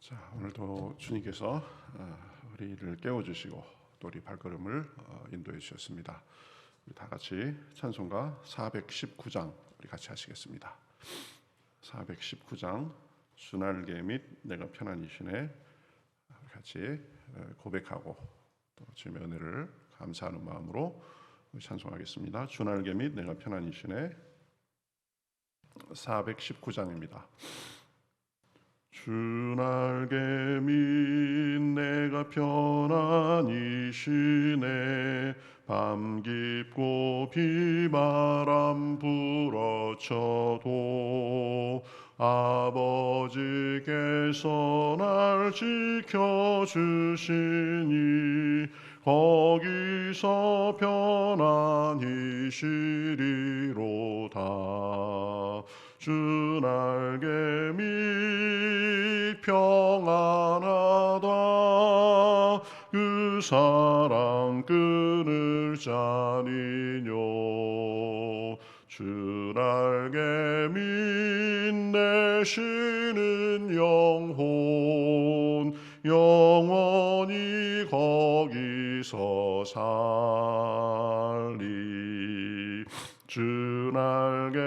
자, 오늘도 주님께서 우리를 깨워주시고 또 우리 발걸음을 인도해 주셨습니다. 우리 다 같이 찬송가 419장 우리 같이 하시겠습니다. 419장 주날개 및 내가 편안히 쉬네 같이 고백하고 또 주님의 은혜를 감사하는 마음으로 찬송하겠습니다. 주날개 및 내가 편안히 쉬네 419장입니다. 주날개 및 내가 편안히 쉬네 밤 깊고 비바람 불어쳐도 아버지께서 날 지켜주시니 거기서 편안히 쉬리로다. 주날개 및 평안하다 그 사랑 끈을 짜니뇨. 주날개 및 내 쉬는 영혼 영원히 거기서 살리. 주날개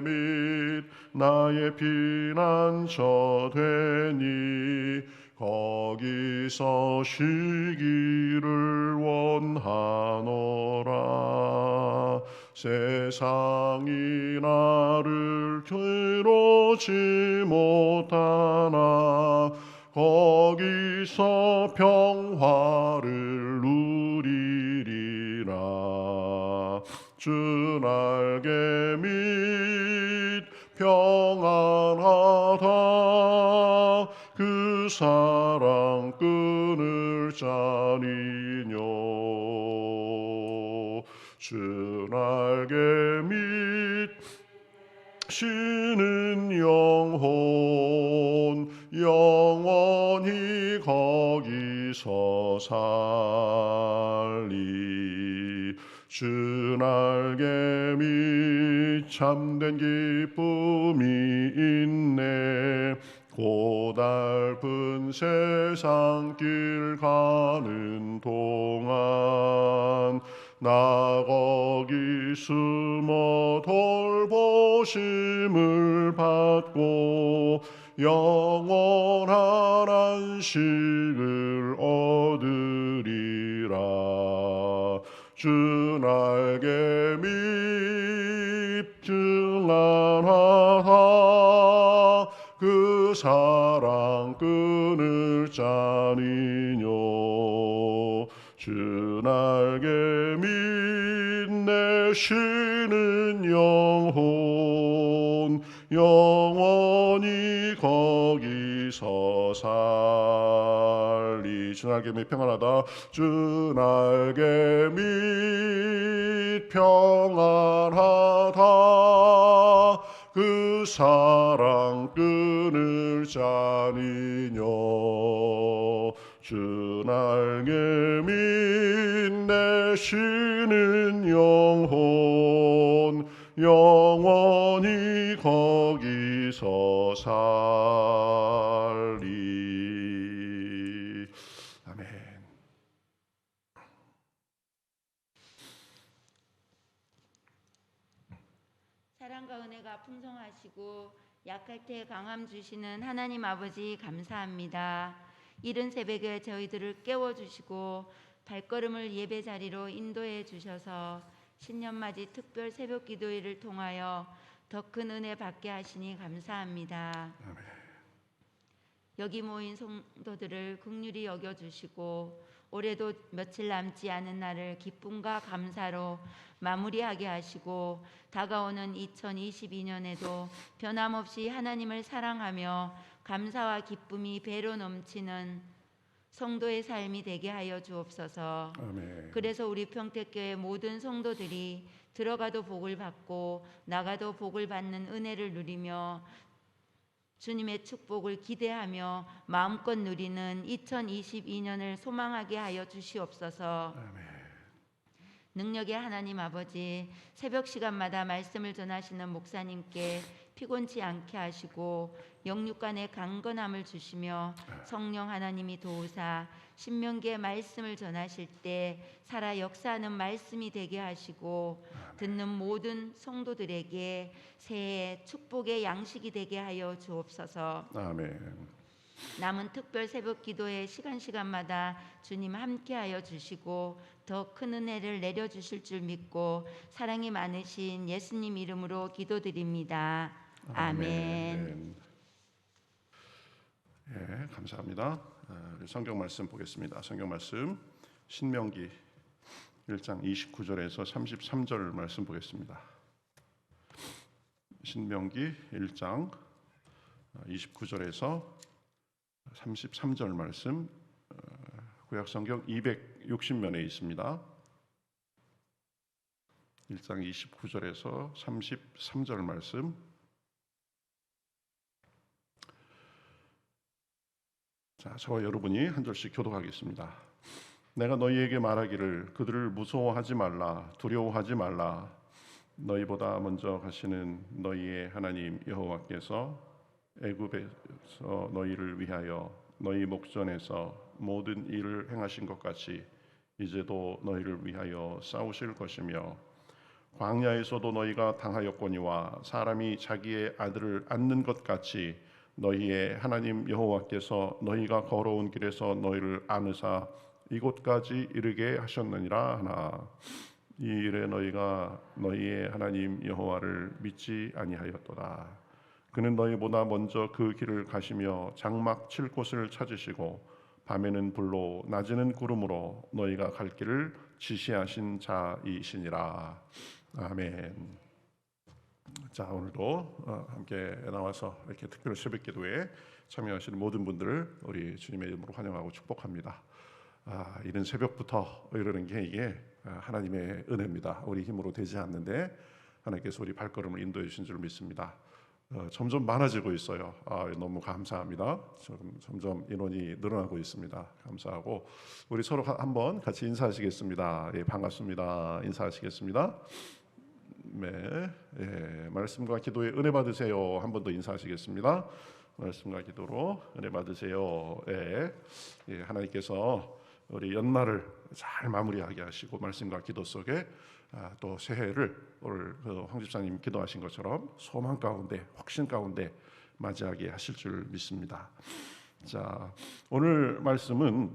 및 나의 피난처 되니 거기서 쉬기를 원하노라. 세상이 나를 괴롭지 못하나 거기서 평화를 누리리라. 주날개 및 평안하다 그 사랑 끈을 짜니뇨. 주날개 및 쉬는 영혼 영원히 거기서 살리. 주날개 및 참된 기쁨이 있네 고달픈 세상길 가는 동안 나 거기 숨어 돌보심을 받고 영원한 안식을 얻으리라. 주날개 및 평안하다 그 사랑 끈을 짜니뇨. 주날개 및 내 쉬는 영혼 영원히 거기서 살리. 주날개 및 평안하다 주날개 및 평안하다 그 사랑 끈을 짜니뇨. 주날개 및 내 쉬는 영혼 영원히 거기서 살리. 아멘. 사랑과 은혜가 풍성하시고 약할 때 강함 주시는 하나님 아버지 감사합니다. 이른 새벽에 저희들을 깨워주시고 발걸음을 예배 자리로 인도해 주셔서 신년맞이 특별 새벽 기도회를 통하여 더 큰 은혜 받게 하시니 감사합니다. 아멘. 여기 모인 성도들을 긍휼히 여겨주시고 올해도 며칠 남지 않은 날을 기쁨과 감사로 마무리하게 하시고 다가오는 2022년에도 변함없이 하나님을 사랑하며 감사와 기쁨이 배로 넘치는 성도의 삶이 되게 하여 주옵소서. 아멘. 그래서 우리 평택교회 모든 성도들이 들어가도 복을 받고 나가도 복을 받는 은혜를 누리며 주님의 축복을 기대하며 마음껏 누리는 2022년을 소망하게 하여 주시옵소서. 아멘. 능력의 하나님 아버지, 새벽 시간마다 말씀을 전하시는 목사님께 피곤치 않게 하시고 영육간의 강건함을 주시며 성령 하나님이 도우사 신명기의 말씀을 전하실 때 살아 역사하는 말씀이 되게 하시고 듣는 모든 성도들에게 새해 축복의 양식이 되게 하여 주옵소서. 아멘. 남은 특별 새벽 기도에 시간마다 주님 함께하여 주시고 더 큰 은혜를 내려주실 줄 믿고 사랑이 많으신 예수님 이름으로 기도드립니다. 아멘. 예, 감사합니다. 우리 성경 말씀 보겠습니다. 성경 말씀 신명기 1장 29절에서 33절 말씀 보겠습니다. 신명기 1장 29절에서 33절 말씀, 구약 성경 260면에 있습니다. 1장 29절에서 33절 말씀. 자, 저와 여러분이 한 절씩 교독하겠습니다. 내가 너희에게 말하기를 그들을 무서워하지 말라, 두려워하지 말라. 너희보다 먼저 가시는 너희의 하나님 여호와께서 애굽에서 너희를 위하여 너희 목전에서 모든 일을 행하신 것 같이 이제도 너희를 위하여 싸우실 것이며 광야에서도 너희가 당하였거니와 사람이 자기의 아들을 안는 것 같이 너희의 하나님 여호와께서 너희가 걸어온 길에서 너희를 안으사 이곳까지 이르게 하셨느니라 하나 이 일에 너희가 너희의 하나님 여호와를 믿지 아니하였도다. 그는 너희보다 먼저 그 길을 가시며 장막 칠 곳을 찾으시고 밤에는 불로 낮에는 구름으로 너희가 갈 길을 지시하신 자이시니라. 아멘. 자, 오늘도 함께 나와서 이렇게 특별 새벽 기도에 참여하시는 모든 분들을 우리 주님의 이름으로 환영하고 축복합니다. 이른 새벽부터 이러는 게 이게 하나님의 은혜입니다. 우리 힘으로 되지 않는데 하나님께서 우리 발걸음을 인도해 주신 줄 믿습니다. 점점 많아지고 있어요. 너무 감사합니다. 점점 인원이 늘어나고 있습니다. 감사하고 우리 서로 한번 같이 인사하시겠습니다. 예, 반갑습니다. 인사하시겠습니다. 네, 예, 말씀과 기도에 은혜 받으세요. 한 번 더 인사하시겠습니다. 말씀과 기도로 은혜 받으세요. 예, 예, 하나님께서 우리 연말을 잘 마무리하게 하시고 말씀과 기도 속에 또 새해를 오늘 황 집사님 기도하신 것처럼 소망 가운데 확신 가운데 맞이하게 하실 줄 믿습니다. 자, 오늘 말씀은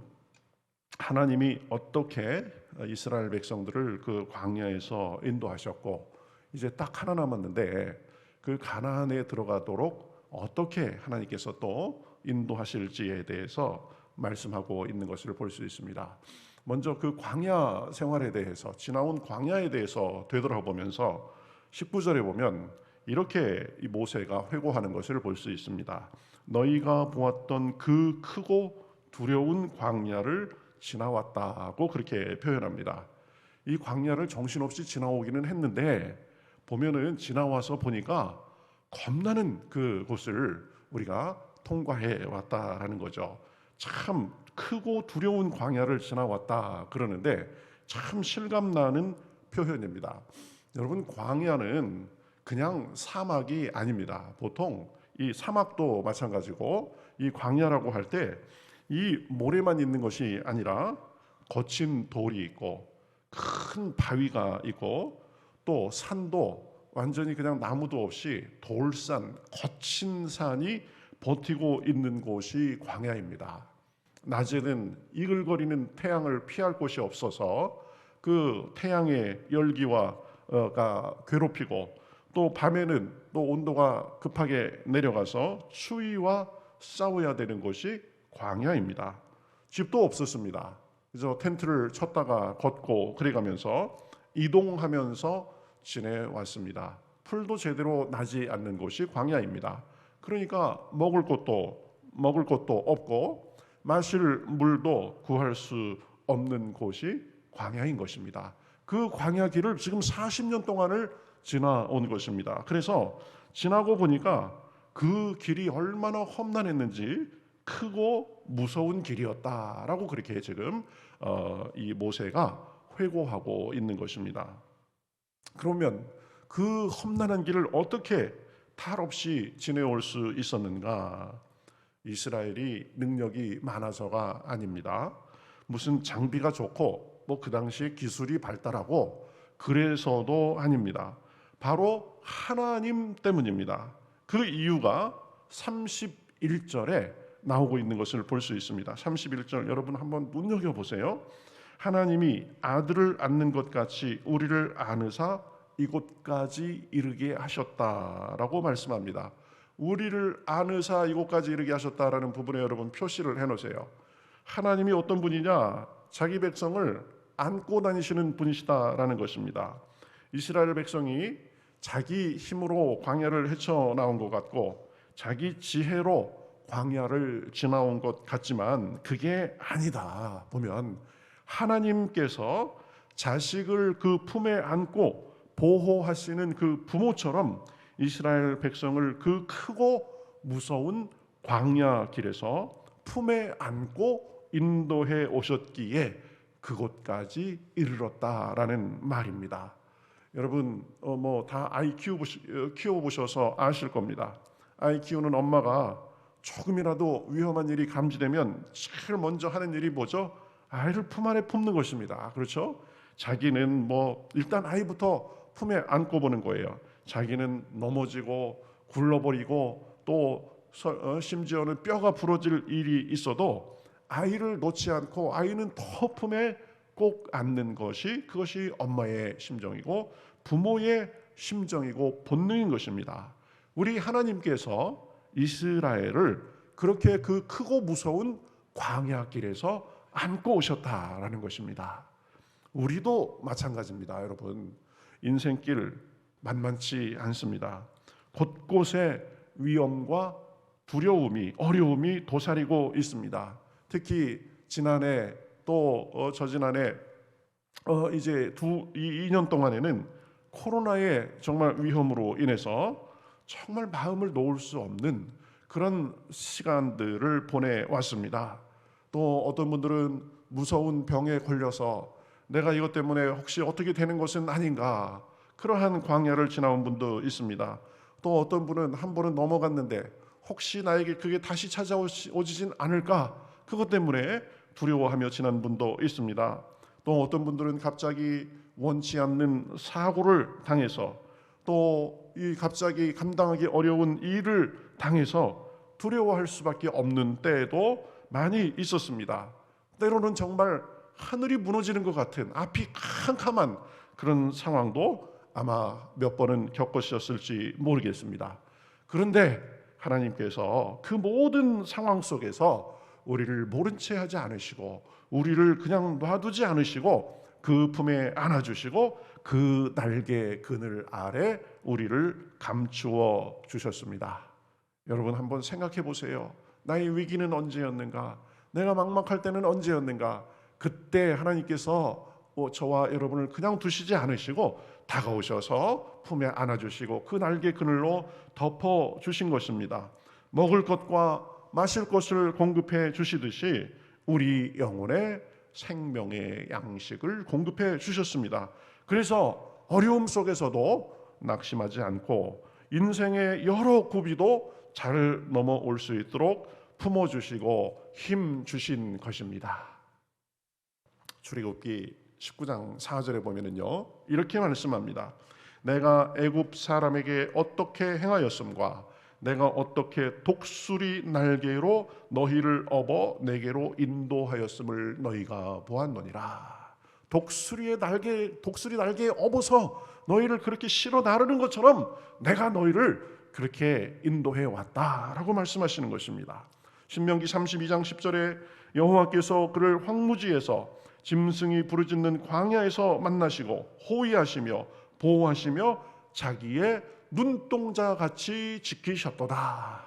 하나님이 어떻게 이스라엘 백성들을 그 광야에서 인도하셨고 이제 딱 하나 남았는데 그 가나안에 들어가도록 어떻게 하나님께서 또 인도하실지에 대해서 말씀하고 있는 것을 볼 수 있습니다. 먼저 그 광야 생활에 대해서 지나온 광야에 대해서 되돌아보면서 19절에 보면 이렇게 이 모세가 회고하는 것을 볼 수 있습니다. 너희가 보았던 그 크고 두려운 광야를 지나왔다고 그렇게 표현합니다. 이 광야를 정신없이 지나오기는 했는데 보면은 지나와서 보니까 겁나는 그곳을 우리가 통과해 왔다라는 거죠. 참 크고 두려운 광야를 지나왔다 그러는데 참 실감나는 표현입니다. 여러분, 광야는 그냥 사막이 아닙니다. 보통 이 사막도 마찬가지고 이 광야라고 할 때 이 모래만 있는 것이 아니라 거친 돌이 있고 큰 바위가 있고 또 산도 완전히 그냥 나무도 없이 돌산, 거친 산이 버티고 있는 곳이 광야입니다. 낮에는 이글거리는 태양을 피할 곳이 없어서 그 태양의 열기와 괴롭히고 또 밤에는 또 온도가 급하게 내려가서 추위와 싸워야 되는 곳이 광야입니다. 집도 없었습니다. 그래서 텐트를 쳤다가 걷고 그래가면서 이동하면서 지내왔습니다. 풀도 제대로 나지 않는 곳이 광야입니다. 그러니까 먹을 것도 없고 마실 물도 구할 수 없는 곳이 광야인 것입니다. 그 광야 길을 지금 40년 동안을 지나온 것입니다. 그래서 지나고 보니까 그 길이 얼마나 험난했는지 크고 무서운 길이었다라고 그렇게 지금 이 모세가 회고하고 있는 것입니다. 그러면 그 험난한 길을 어떻게 탈 없이 지내올 수 있었는가? 이스라엘이 능력이 많아서가 아닙니다. 무슨 장비가 좋고 뭐 그 당시에 기술이 발달하고 그래서도 아닙니다. 바로 하나님 때문입니다. 그 이유가 31절에 나오고 있는 것을 볼 수 있습니다. 31절 여러분 한번 눈여겨보세요. 하나님이 아들을 낳는 것 같이 우리를 안으사 이곳까지 이르게 하셨다라고 말씀합니다. 우리를 안으사 이곳까지 이르게 하셨다라는 부분에 여러분 표시를 해놓으세요. 하나님이 어떤 분이냐? 자기 백성을 안고 다니시는 분이시다라는 것입니다. 이스라엘 백성이 자기 힘으로 광야를 헤쳐나온 것 같고 자기 지혜로 광야를 지나온 것 같지만 그게 아니다. 보면 하나님께서 자식을 그 품에 안고 보호하시는 그 부모처럼 이스라엘 백성을 그 크고 무서운 광야 길에서 품에 안고 인도해 오셨기에 그곳까지 이르렀다라는 말입니다. 여러분 뭐 다 아이 키워보셔서 아실 겁니다. 아이 키우는 엄마가 조금이라도 위험한 일이 감지되면 제일 먼저 하는 일이 뭐죠? 아이를 품 안에 품는 것입니다. 그렇죠? 자기는 뭐 일단 아이부터 품에 안고 보는 거예요. 자기는 넘어지고 굴러버리고 또 심지어는 뼈가 부러질 일이 있어도 아이를 놓지 않고 아이는 더 품에 꼭 안는 것이 그것이 엄마의 심정이고 부모의 심정이고 본능인 것입니다. 우리 하나님께서 이스라엘을 그렇게 그 크고 무서운 광야길에서 안고 오셨다라는 것입니다. 우리도 마찬가지입니다. 여러분 인생길 만만치 않습니다. 곳곳에 위험과 두려움이 어려움이 도사리고 있습니다. 특히 지난해 또 저지난해 이제 2년 동안에는 코로나의 정말 위험으로 인해서 정말 마음을 놓을 수 없는 그런 시간들을 보내왔습니다. 또 어떤 분들은 무서운 병에 걸려서 내가 이것 때문에 혹시 어떻게 되는 것은 아닌가 그러한 광야를 지나온 분도 있습니다. 또 어떤 분은 한 번은 넘어갔는데 혹시 나에게 그게 다시 찾아오지진 않을까 그것 때문에 두려워하며 지난 분도 있습니다. 또 어떤 분들은 갑자기 원치 않는 사고를 당해서 또 이 갑자기 감당하기 어려운 일을 당해서 두려워할 수밖에 없는 때도 많이 있었습니다. 때로는 정말 하늘이 무너지는 것 같은 앞이 캄캄한 그런 상황도 아마 몇 번은 겪으셨을지 모르겠습니다. 그런데 하나님께서 그 모든 상황 속에서 우리를 모른 채 하지 않으시고 우리를 그냥 놔두지 않으시고 그 품에 안아주시고 그 날개 그늘 아래 우리를 감추어 주셨습니다. 여러분 한번 생각해 보세요. 나의 위기는 언제였는가? 내가 막막할 때는 언제였는가? 그때 하나님께서 저와 여러분을 그냥 두시지 않으시고 다가오셔서 품에 안아주시고 그 날개 그늘로 덮어주신 것입니다. 먹을 것과 마실 것을 공급해 주시듯이 우리 영혼의 생명의 양식을 공급해 주셨습니다. 그래서 어려움 속에서도 낙심하지 않고 인생의 여러 고비도 잘 넘어올 수 있도록 품어주시고 힘 주신 것입니다. 출애굽기 19장 4절에 보면은요 이렇게 말씀합니다. 내가 애굽 사람에게 어떻게 행하였음과 내가 어떻게 독수리 날개로 너희를 업어 내게로 인도하였음을 너희가 보았노니라. 독수리 날개에 업어서 너희를 그렇게 실어 나르는 것처럼 내가 너희를 그렇게 인도해 왔다라고 말씀하시는 것입니다. 신명기 32장 10절에 여호와께서 그를 황무지에서 짐승이 부르짖는 광야에서 만나시고 호위하시며 보호하시며 자기의 눈동자같이 지키셨도다.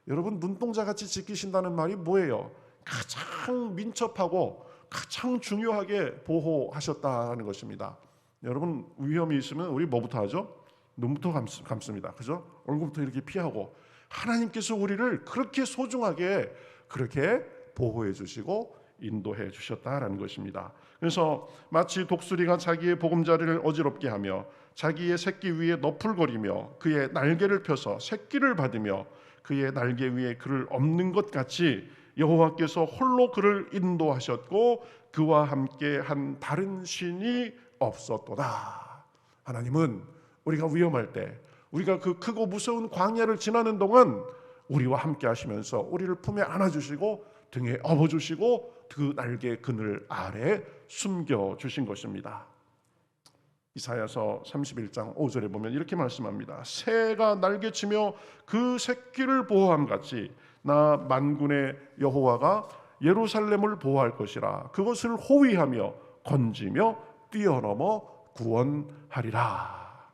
여러분 눈동자같이 지키신다는 말이 뭐예요? 가장 민첩하고 가장 중요하게 보호하셨다는 것입니다. 여러분 위험이 있으면 우리 뭐부터 하죠? 눈부터 감습니다. 그죠? 얼굴부터 이렇게 피하고 하나님께서 우리를 그렇게 소중하게 그렇게 보호해 주시고 인도해 주셨다라는 것입니다. 그래서 마치 독수리가 자기의 보금자리를 어지럽게 하며 자기의 새끼 위에 너풀거리며 그의 날개를 펴서 새끼를 받으며 그의 날개 위에 그를 엎는 것 같이 여호와께서 홀로 그를 인도하셨고 그와 함께 한 다른 신이 없었도다. 하나님은 우리가 위험할 때, 우리가 그 크고 무서운 광야를 지나는 동안 우리와 함께 하시면서 우리를 품에 안아주시고 등에 업어주시고 그 날개 그늘 아래 숨겨주신 것입니다. 이사야서 31장 5절에 보면 이렇게 말씀합니다. 새가 날개치며 그 새끼를 보호함같이 나 만군의 여호와가 예루살렘을 보호할 것이라. 그것을 호위하며 건지며 뛰어넘어 구원하리라.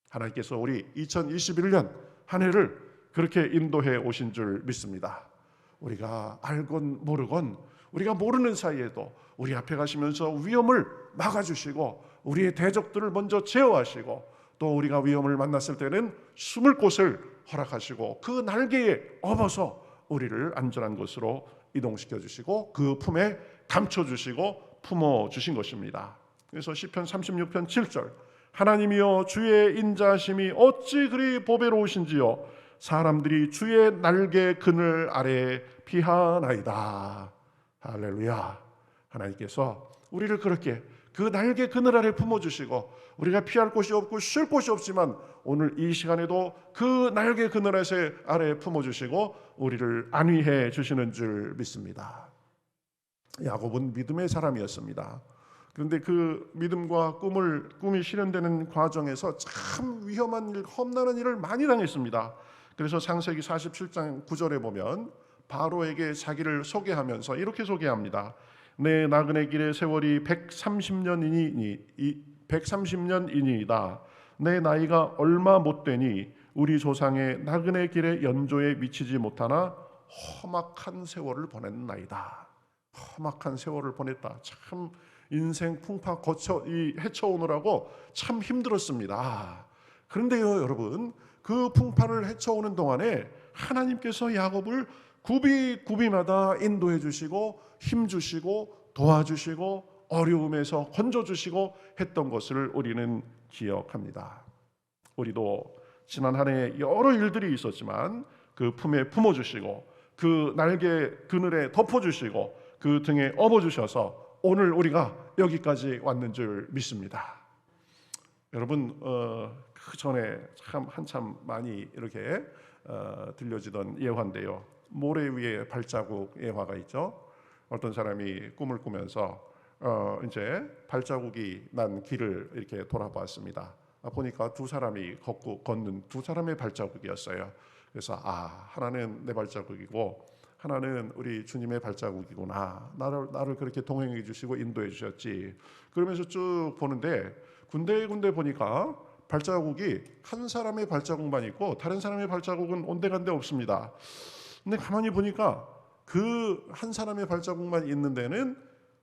하나님께서 우리 2021년 한 해를 그렇게 인도해 오신 줄 믿습니다. 우리가 알건 모르건 우리가 모르는 사이에도 우리 앞에 가시면서 위험을 막아주시고 우리의 대적들을 먼저 제어하시고 또 우리가 위험을 만났을 때는 숨을 곳을 허락하시고 그 날개에 업어서 우리를 안전한 곳으로 이동시켜 주시고 그 품에 감춰주시고 품어주신 것입니다. 그래서 시편 36편 7절 하나님이여 주의 인자하심이 어찌 그리 보배로우신지요 사람들이 주의 날개 그늘 아래 피하나이다. 할렐루야. 하나님께서 우리를 그렇게 그 날개 그늘 아래 품어주시고 우리가 피할 곳이 없고 쉴 곳이 없지만 오늘 이 시간에도 그 날개 그늘 아래 품어주시고 우리를 안위해 주시는 줄 믿습니다. 야곱은 믿음의 사람이었습니다. 그런데 그 믿음과 꿈이 실현되는 과정에서 참 위험한 일, 험난한 일을 많이 당했습니다. 그래서 창세기 47장 9절에 보면 바로에게 자기를 소개하면서 이렇게 소개합니다. 내 나그네 길의 세월이 130년이니이다. 내 나이가 얼마 못되니 우리 조상의 나그네 길의 연조에 미치지 못하나 험악한 세월을 보냈나이다. 험악한 세월을 보냈다. 참 인생 풍파 헤쳐오느라고 참 힘들었습니다. 그런데요 여러분, 그 풍파를 헤쳐오는 동안에 하나님께서 야곱을 굽이마다 인도해 주시고 힘 주시고 도와주시고 어려움에서 건져주시고 했던 것을 우리는 기억합니다. 우리도 지난 한 해 여러 일들이 있었지만 그 품에 품어주시고 그 날개 그늘에 덮어주시고 그 등에 업어주셔서 오늘 우리가 여기까지 왔는 줄 믿습니다. 여러분 그 전에 참 한참 많이 이렇게 들려지던 예화인데요. 모래 위에 발자국 예화가 있죠. 어떤 사람이 꿈을 꾸면서 이제 발자국이 난 길을 이렇게 돌아보았습니다. 보니까 두 사람이 걷는 두 사람의 발자국이었어요. 그래서 하나는 내 발자국이고 하나는 우리 주님의 발자국이구나. 나를 그렇게 동행해 주시고 인도해 주셨지. 그러면서 쭉 보는데 군데군데 보니까 발자국이 한 사람의 발자국만 있고 다른 사람의 발자국은 온데간데 없습니다. 근데 가만히 보니까 그 한 사람의 발자국만 있는 데는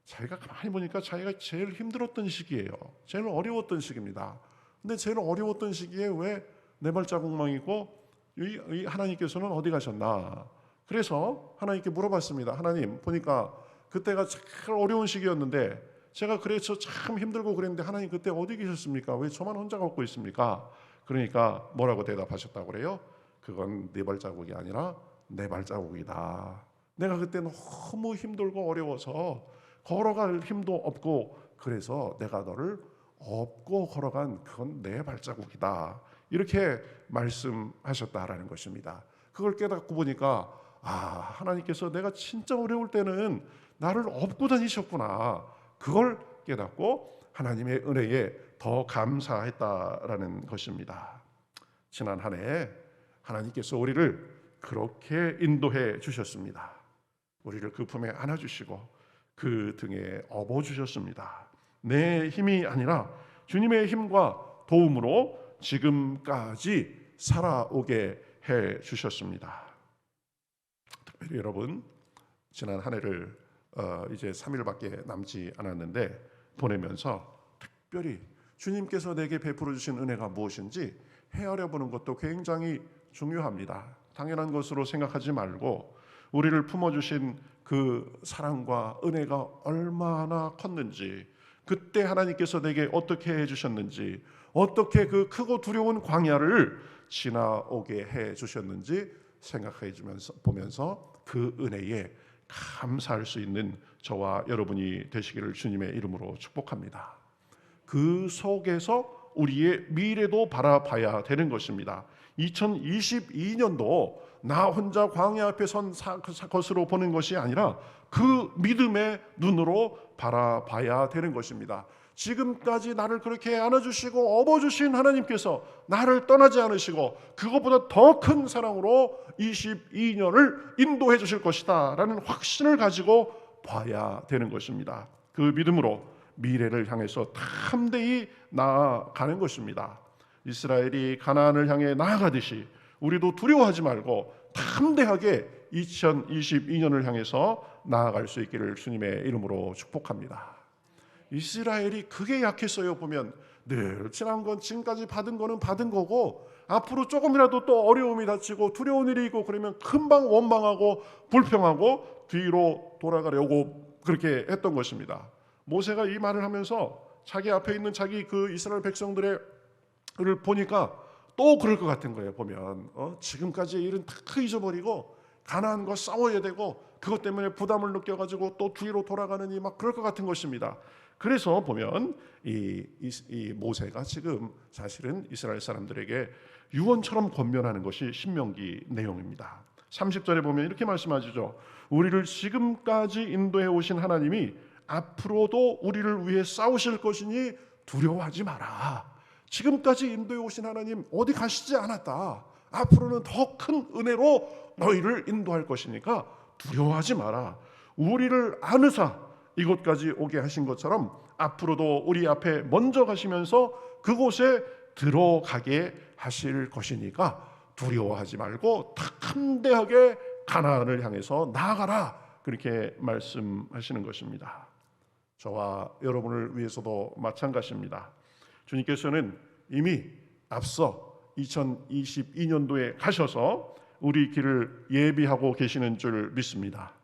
자기가 가만히 보니까 자기가 제일 힘들었던 시기예요. 제일 어려웠던 시기입니다. 근데 제일 어려웠던 시기에 왜 내 발자국만 있고 이 하나님께서는 어디 가셨나? 그래서 하나님께 물어봤습니다. 하나님, 보니까 그때가 제일 어려운 시기였는데 제가 그래서 참 힘들고 그랬는데 하나님 그때 어디 계셨습니까? 왜 저만 혼자 걷고 있습니까? 그러니까 뭐라고 대답하셨다고 그래요? 그건 네 발자국이 아니라 내 발자국이다. 내가 그때 너무 힘들고 어려워서 걸어갈 힘도 없고 그래서 내가 너를 업고 걸어간 그건 내 발자국이다. 이렇게 말씀하셨다라는 것입니다. 그걸 깨닫고 보니까 하나님께서 내가 진짜 어려울 때는 나를 업고 다니셨구나. 그걸 깨닫고 하나님의 은혜에 더 감사했다라는 것입니다. 지난 한 해 하나님께서 우리를 그렇게 인도해 주셨습니다. 우리를 그 품에 안아주시고 그 등에 업어주셨습니다. 내 힘이 아니라 주님의 힘과 도움으로 지금까지 살아오게 해 주셨습니다. 특별히 여러분, 지난 한 해를 이제 3일밖에 남지 않았는데 보내면서 특별히 주님께서 내게 베풀어 주신 은혜가 무엇인지 헤아려 보는 것도 굉장히 중요합니다. 당연한 것으로 생각하지 말고 우리를 품어주신 그 사랑과 은혜가 얼마나 컸는지, 그때 하나님께서 내게 어떻게 해주셨는지, 어떻게 그 크고 두려운 광야를 지나오게 해 주셨는지 생각해 주면서 보면서 그 은혜에 감사할 수 있는 저와 여러분이 되시기를 주님의 이름으로 축복합니다. 그 속에서 우리의 미래도 바라봐야 되는 것입니다. 2022년도 나 혼자 광야 앞에 선 것으로 보는 것이 아니라 그 믿음의 눈으로 바라봐야 되는 것입니다. 지금까지 나를 그렇게 안아주시고 업어주신 하나님께서 나를 떠나지 않으시고 그것보다 더 큰 사랑으로 22년을 인도해 주실 것이다 라는 확신을 가지고 봐야 되는 것입니다. 그 믿음으로 미래를 향해서 담대히 나아가는 것입니다. 이스라엘이 가나안을 향해 나아가듯이 우리도 두려워하지 말고 담대하게 2022년을 향해서 나아갈 수 있기를 주님의 이름으로 축복합니다. 이스라엘이 그게 약했어요. 보면 늘 지난 건 지금까지 받은 거는 받은 거고 앞으로 조금이라도 또 어려움이 닥치고 두려운 일이 있고 그러면 금방 원망하고 불평하고 뒤로 돌아가려고 그렇게 했던 것입니다. 모세가 이 말을 하면서 자기 앞에 있는 자기 그 이스라엘 백성들을 보니까 또 그럴 것 같은 거예요. 보면 지금까지의 일은 다 잊어버리고 가나안과 싸워야 되고 그것 때문에 부담을 느껴가지고 또 뒤로 돌아가느니 막 그럴 것 같은 것입니다. 그래서 보면 이 모세가 지금 사실은 이스라엘 사람들에게 유언처럼 권면하는 것이 신명기 내용입니다. 30절에 보면 이렇게 말씀하시죠. 우리를 지금까지 인도해 오신 하나님이 앞으로도 우리를 위해 싸우실 것이니 두려워하지 마라. 지금까지 인도해 오신 하나님 어디 가시지 않았다. 앞으로는 더 큰 은혜로 너희를 인도할 것이니까 두려워하지 마라. 우리를 안으사 이곳까지 오게 하신 것처럼 앞으로도 우리 앞에 먼저 가시면서 그곳에 들어가게 하실 것이니까 두려워하지 말고 담대하게 가나안을 향해서 나아가라. 그렇게 말씀하시는 것입니다. 저와 여러분을 위해서도 마찬가지입니다. 주님께서는 이미 앞서 2022년도에 가셔서 우리 길을 예비하고 계시는 줄 믿습니다.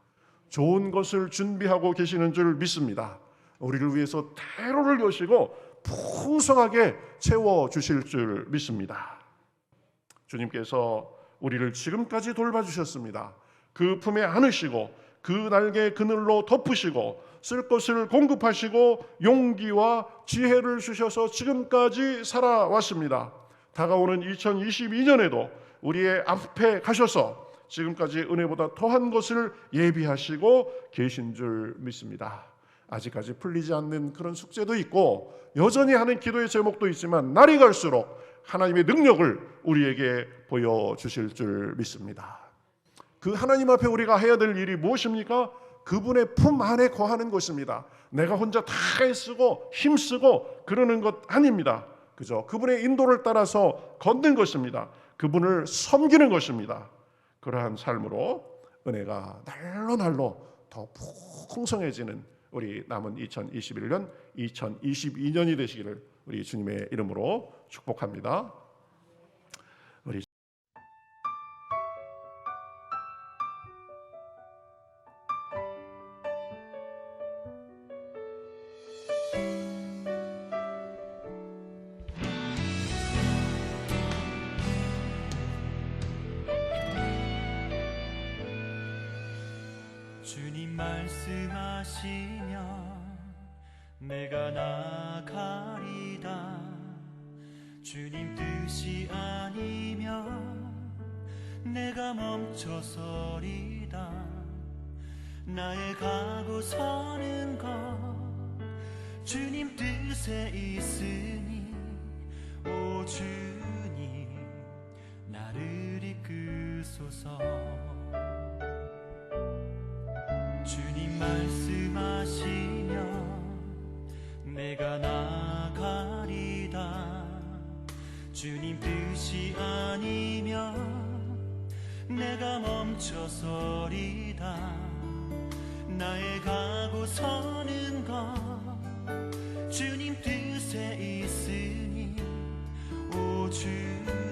좋은 것을 준비하고 계시는 줄 믿습니다. 우리를 위해서 대로를 여시고 풍성하게 채워주실 줄 믿습니다. 주님께서 우리를 지금까지 돌봐주셨습니다. 그 품에 안으시고 그 날개 그늘로 덮으시고 쓸 것을 공급하시고 용기와 지혜를 주셔서 지금까지 살아왔습니다. 다가오는 2022년에도 우리의 앞에 가셔서 지금까지 은혜보다 더한 것을 예비하시고 계신 줄 믿습니다. 아직까지 풀리지 않는 그런 숙제도 있고 여전히 하는 기도의 제목도 있지만 날이 갈수록 하나님의 능력을 우리에게 보여주실 줄 믿습니다. 그 하나님 앞에 우리가 해야 될 일이 무엇입니까? 그분의 품 안에 거하는 것입니다. 내가 혼자 다 애쓰고 힘쓰고 그러는 것 아닙니다. 그저 그분의 인도를 따라서 걷는 것입니다. 그분을 섬기는 것입니다. 그러한 삶으로 은혜가 날로 날로 더 풍성해지는 우리 남은 2021년, 2022년이 되시기를 우리 주님의 이름으로 축복합니다. 우리 주님 말씀하시면 내가 나가리다. 주님 뜻이 아니면 내가 멈춰서리다. 나의 가고 서는 것 주님 뜻에 있으니 오 주님 나를 이끄소서. 주님 말씀하시면 내가 나가리다. 주님 뜻이 아니면 내가 멈춰서리다. 나의 가고 서는 것 주님 뜻에 있으니 오 주님